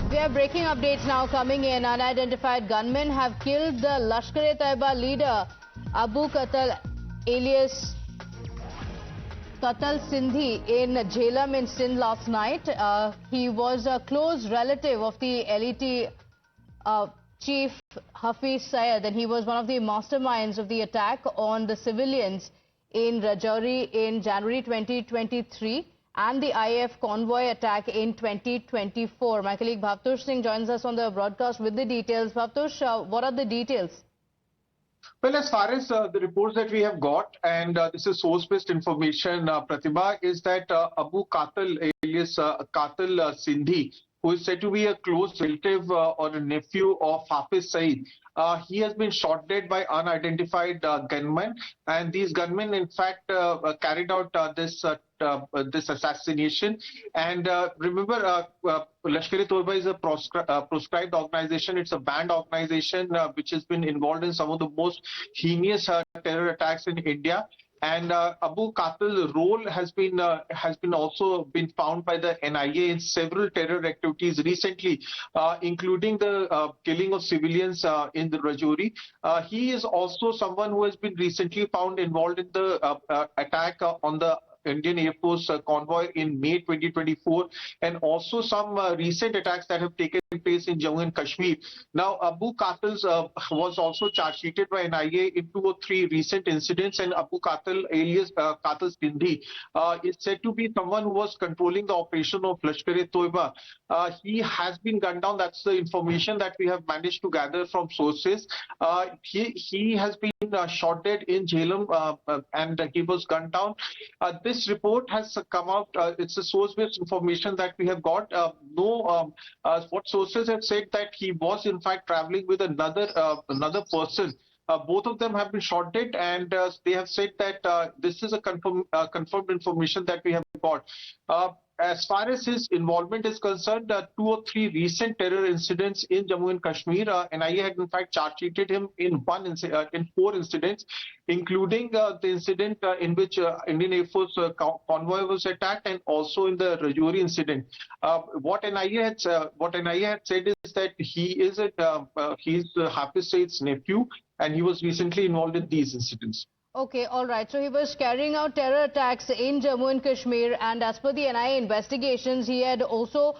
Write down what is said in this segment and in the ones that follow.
We have breaking updates now coming in. Unidentified gunmen have killed the Lashkar-e-Taiba leader Abu Qatal alias Qatal Sindhi in Jhelum in Sindh last night. He was a close relative of the LET chief Hafiz Syed, and he was one of the masterminds of the attack on the civilians in Rajouri in January 2023 and the IF convoy attack in 2024. My colleague Bhavtosh Singh joins us on the broadcast with the details. Bhavtosh, what are the details? Well, as far as the reports that we have got, and this is source-based information, Pratibha, is that Abu Qatal alias Qatal Sindhi, who is said to be a close relative or a nephew of Hafiz Saeed, he has been shot dead by unidentified gunmen, and these gunmen, in fact, carried out this assassination. And remember, Lashkar-e-Taiba is a proscribed organization. It's a banned organization which has been involved in some of the most heinous terror attacks in India. And Abu Qatal's role has been also been found by the NIA in several terror activities recently, including the killing of civilians in the Rajouri. He is also someone who has been recently found involved in the attack on the Indian Air Force convoy in May 2024, and also some recent attacks that have taken place in Jammu and Kashmir. Now, Abu Qatal was also charge sheeted by NIA in 2 or 3 recent incidents, and Abu Qatal alias Qatal Sindhi is said to be someone who was controlling the operation of Lashkar-e-Taiba. He has been gunned down. That's the information that we have managed to gather from sources. He has been shot dead in Jhelum, and he was gunned down. This report has come out. It's a source-based information that we have got. What sources have said that he was in fact traveling with another person. Both of them have been shot dead, and they have said that this is a confirmed information that we have got. As far as his involvement is concerned, 2 or 3 recent terror incidents in Jammu and Kashmir, NIA had in fact charge-sheeted him in 4 incidents, including the incident in which Indian Air Force convoy was attacked, and also in the Rajouri incident. What NIA had said is that he's Hafiz Saeed's nephew, and he was recently involved in these incidents. Okay, all right. So he was carrying out terror attacks in Jammu and Kashmir, and as per the NIA investigations, he had also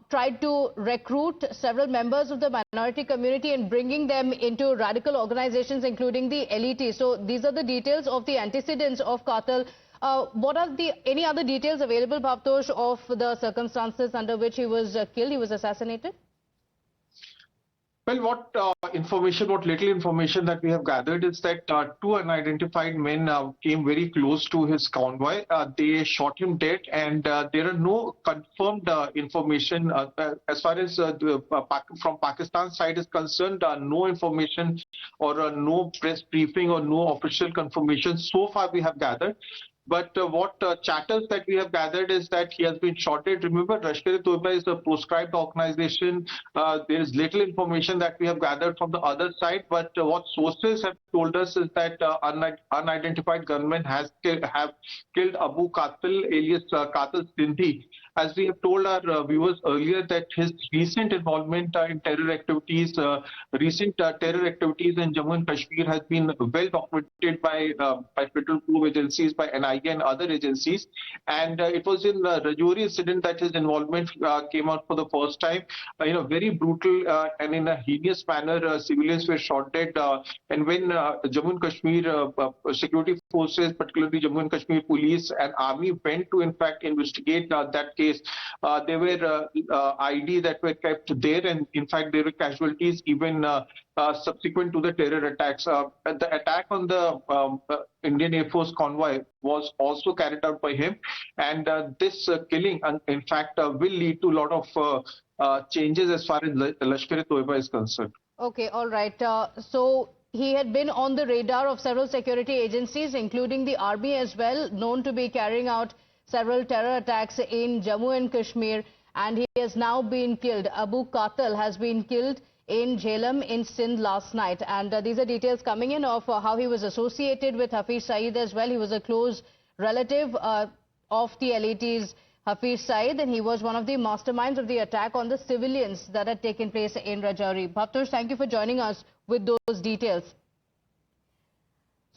tried to recruit several members of the minority community and bringing them into radical organizations, including the LET. So these are the details of the antecedents of Qatal. What are any other details available, Bhavtosh, of the circumstances under which he was killed, he was assassinated? Well, what little information that we have gathered is that 2 unidentified men came very close to his convoy. They shot him dead, and there are no confirmed information as far as from Pakistan's side is concerned. No information or no press briefing or no official confirmation so far we have gathered. But what chatters that we have gathered is that he has been shot dead. Remember, Lashkar-e-Taiba is a proscribed organization. There is little information that we have gathered from the other side. But what sources have told us is that unidentified gunmen have killed Abu Qatal alias Qatal Sindhi. As we have told our viewers earlier, that his recent involvement in terror activities, in Jammu and Kashmir has been well documented by federal probe agencies, by NIA and other agencies. And it was in the Rajouri incident that his involvement came out for the first time. In a very brutal and in a heinous manner, civilians were shot dead. And when Jammu and Kashmir security forces, particularly Jammu and Kashmir police and army, went to in fact investigate that case, there were ID that were kept there, and in fact there were casualties even subsequent to the terror attacks. The attack on the Indian Air Force convoy was also carried out by him, and this killing in fact will lead to a lot of changes as far as Lashkar-e-Taiba is concerned. Okay, all right. So he had been on the radar of several security agencies, including the army as well, known to be carrying out several terror attacks in Jammu and Kashmir, and he has now been killed. Abu Qatal has been killed in Jhelum in Sindh last night, and these are details coming in of how he was associated with Hafiz Saeed as well. He was a close relative of the LET's Hafiz Saeed, and he was one of the masterminds of the attack on the civilians that had taken place in Rajouri. Bhavtosh, thank you for joining us with those details.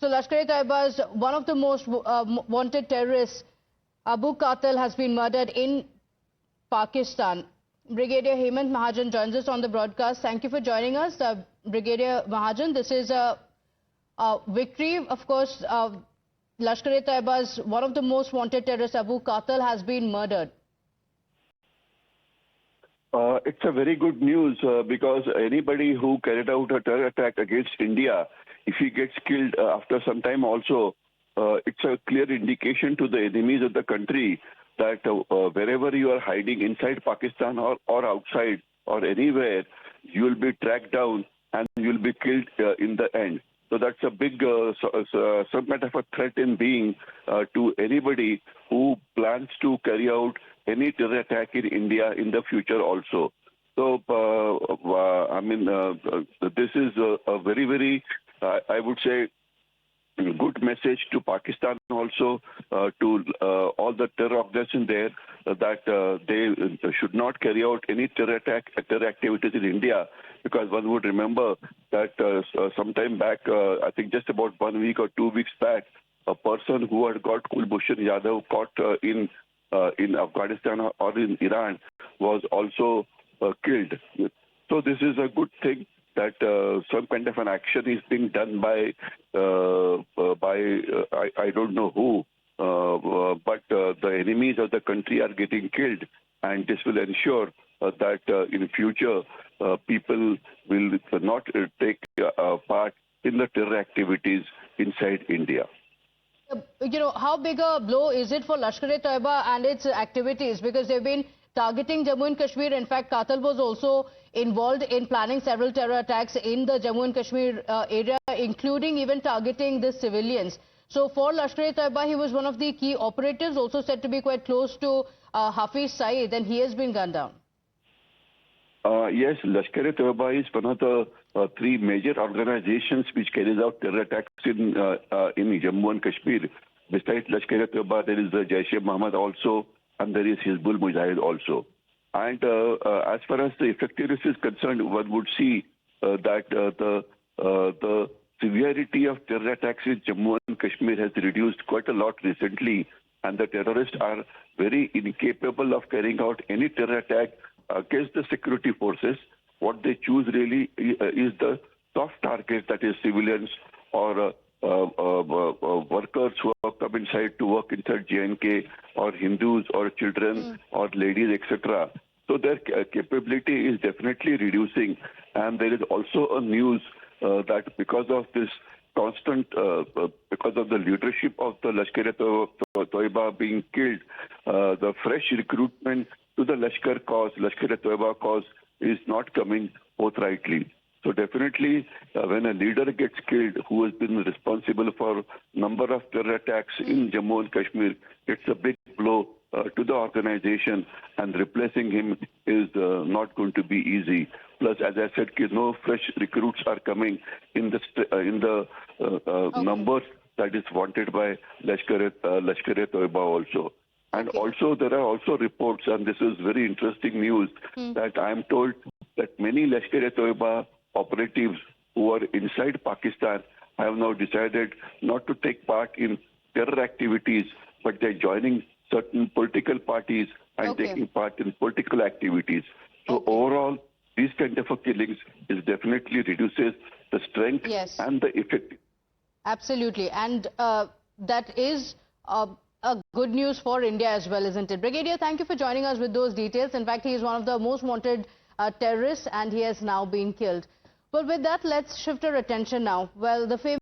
So Lashkar-e-Taiba's one of the most wanted terrorists, Abu Qatal, has been murdered in Pakistan. Brigadier Hemant Mahajan joins us on the broadcast. Thank you for joining us. Brigadier Mahajan, this is a victory. Of course, Lashkar-e-Taiba's one of the most wanted terrorists, Abu Qatal, has been murdered. It's a very good news because anybody who carried out a terror attack against India, if he gets killed after some time also, it's a clear indication to the enemies of the country that wherever you are hiding inside Pakistan or outside or anywhere, you will be tracked down and you will be killed in the end. So that's a big, some kind of a threat in being to anybody who plans to carry out any terror attack in India in the future also. So, I mean, this is a very, very, I would say, good message to Pakistan also, to all the terror organizations there, that they should not carry out any terror activities in India, because one would remember that sometime back, I think just about 1 week or 2 weeks back, a person who had got Kulbhushan Yadav caught in Afghanistan or in Iran was also killed. So this is a good thing that some kind of an action is being done by I don't know who, but the enemies of the country are getting killed, and this will ensure that in future people will not take part in the terror activities inside India. You know, how big a blow is it for Lashkar-e-Taiba and its activities? Because they've been targeting Jammu and Kashmir. In fact, Qatal was also involved in planning several terror attacks in the Jammu and Kashmir area, including even targeting the civilians. So for Lashkar-e-Taiba, he was one of the key operatives, also said to be quite close to Hafiz Saeed, and he has been gunned down. Yes, Lashkar-e-Taiba is one of the three major organizations which carries out terror attacks in Jammu and Kashmir. Besides Lashkar-e-Taiba, there is the Jaish-e-Mohammed also, and there is Hizbul Mujahid also. And as far as the effectiveness is concerned, one would see that the severity of terror attacks in Jammu and Kashmir has reduced quite a lot recently, and the terrorists are very incapable of carrying out any terror attack against the security forces. What they choose really is the soft target, that is civilians or workers who have come inside to work inside J&K, or Hindus or children or ladies, etc. So their capability is definitely reducing, and there is also a news that because of this constant, because of the leadership of the Lashkar-e-Taiba being killed, the fresh recruitment to the Lashkar-e-Taiba cause is not coming forthrightly. So definitely, when a leader gets killed who has been responsible for number of terror attacks in Jammu and Kashmir, it's a big blow to the organization, and replacing him is not going to be easy. Plus, as I said, no fresh recruits are coming in the numbers that is wanted by Lashkar-e-Taiba also. And also, there are also reports, and this is very interesting news, that I am told that many Lashkar-e-Taiba operatives who are inside Pakistan have now decided not to take part in terror activities, but they're joining certain political parties and taking part in political activities. So overall, these kind of killings is definitely reduces the strength and the effect. Absolutely, and that is a good news for India as well, isn't it? Brigadier, thank you for joining us with those details. In fact, he is one of the most wanted terrorists, and he has now been killed. Well, with that, let's shift our attention now. Well, the famous